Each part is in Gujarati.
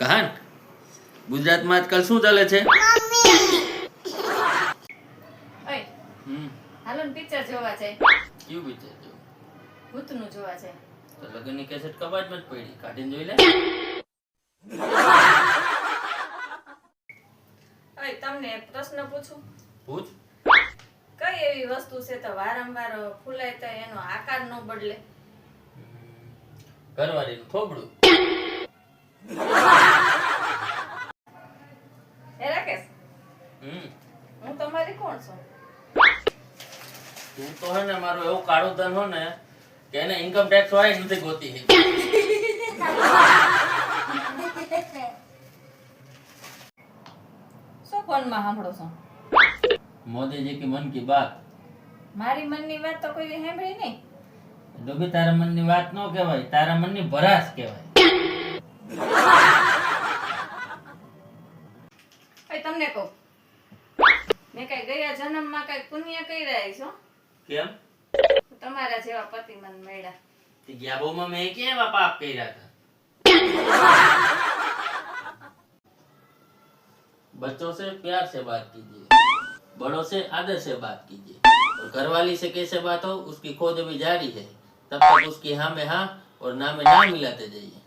કહાન ગુજરાતમાં આજકાલ શું ચાલે છે? ઓય હાલો ને પિક્ચર જોવા જાય. કયું પિક્ચર જો? ભૂતનું જોવા જાય. તો લગનની કેસેટ કબાટમાં જ પડી, કાઢીને જોઈ લે. ઓય તમને એક પ્રશ્ન પૂછું. પૂછ. કઈ એવી વસ્તુ છે તો વારંવાર ફૂલાય તો એનો આકાર ન બદલે? ઘરવાળીનું થોબડું. હે રાકેશ, હું તમારી કોણ છું? તું તો હે ને મારું એવું કાળું ધન હો ને કે એને ઇન્કમ ટેક્સ વાળી નથી ગોતી હે. શું ફોનમાં સાંભળો છો? મોદી જી કી મન કી બાત. મારી મનની વાત તો કોઈ સાંભળી નહીં. ડોબી તારા મનની વાત ન કહેવાય, તારા મનની ભરાશ કહેવાય. ઓય તમને કહું, મેં કઈ ગયા જન્મમાં કઈ પુણ્ય કર્યા છો? કેમ? તમારા જેવા પતિ મને મળ્યા. તે ગયા બહુમાં મેં ક્યાં એવા પાપ કર્યા હતા? बच्चों से प्यार से बात कीजिए, बड़ों से आदर से बात कीजिए, और घरवाली से कैसे बात हो उसकी खोज अभी जारी है, तब तक उसकी हाँ में हाँ और ना में ना मिलाते जाइए.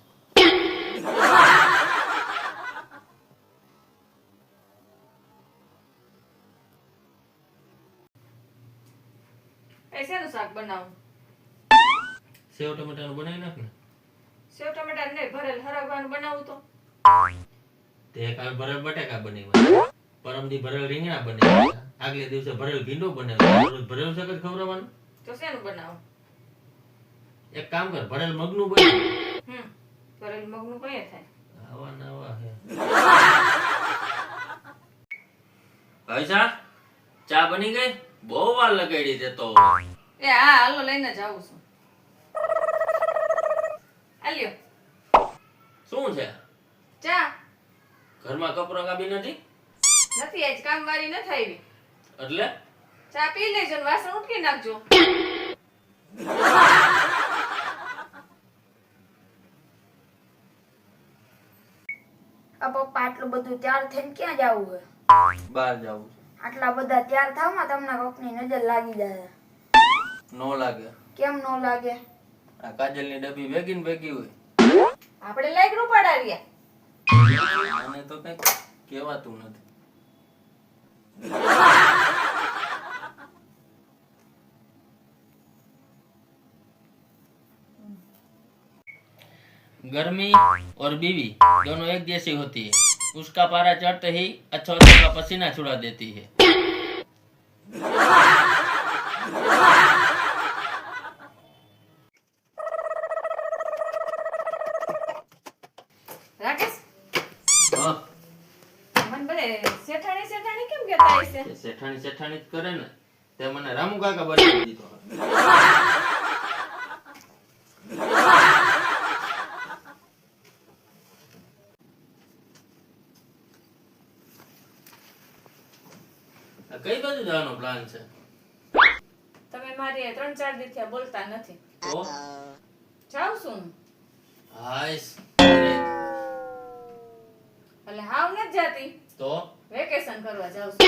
શેનું શાક બનાવું? સેવ ટમેટાનું બનાવી નાખ ને. સેવ ટમેટા નહીં, ભરેલ હરગવાનું બનાવું તો? તે કાલ ભરેલ બટાકા બનાવ્યા, પરમદી ભરેલ રીંગણા બનાવ્યા, આગલે દિવસે ભરેલ ભીંડો બનાવ્યો, રોજ ભરેલ શાક જ ખવડાવવાનું. તો શેનું બનાવું? એક કામ કર, ભરેલ મગનું બનાવ. ભરેલ મગનું કઈ થાય? આવા નવા હે. પૈસા ચા બની ગઈ? બહુ વાર લગાડી દે તો. એ હા, હાલો લઈને જાઉં છું. આલ્યો શું છે? ચા ઘરમાં કપરો કાબી નથી? નથી, આજ કામવાળી નથી આવી. એટલે ચા પી લેજો ને વાસણ ઉટકી નાખજો. પપ્પા આટલું બધું તૈયાર થઈને ક્યાં જવું હે? બહાર જાવું આટલા બધા તૈયાર થાવમાં તમને કોકની નજર લાગી જાય. નો લાગે. કેમ નો લાગે? આ કાજલની ડબ્બી ભેગી ને ભેગી હોય. આપણે લાઈક રૂપાડા રહ્યા. આને તો કઈ કહેવાતું નથી. गर्मी और बीवी दोनों एक जैसी होती है, उसका पारा चढ़ते ही अछूते का पसीना छुड़ा देती है. રાકેશ, હા, મને બધે શેઠાણી શેઠાણી કેમ કહેતા હશે? તે શેઠાણી શેઠાણી જ કરે ને, તે મને રામુ કાકા બનાવી દીધો. આ કઈ બાજુ જવાનો પ્લાન છે? તમે મારી 3-4 દી થયા બોલતા નથી. તો જાઉં છું હું. હાઈસ એટલે હાવ નથી જાતી, તો વેકેશન કરવા જાઉં છું.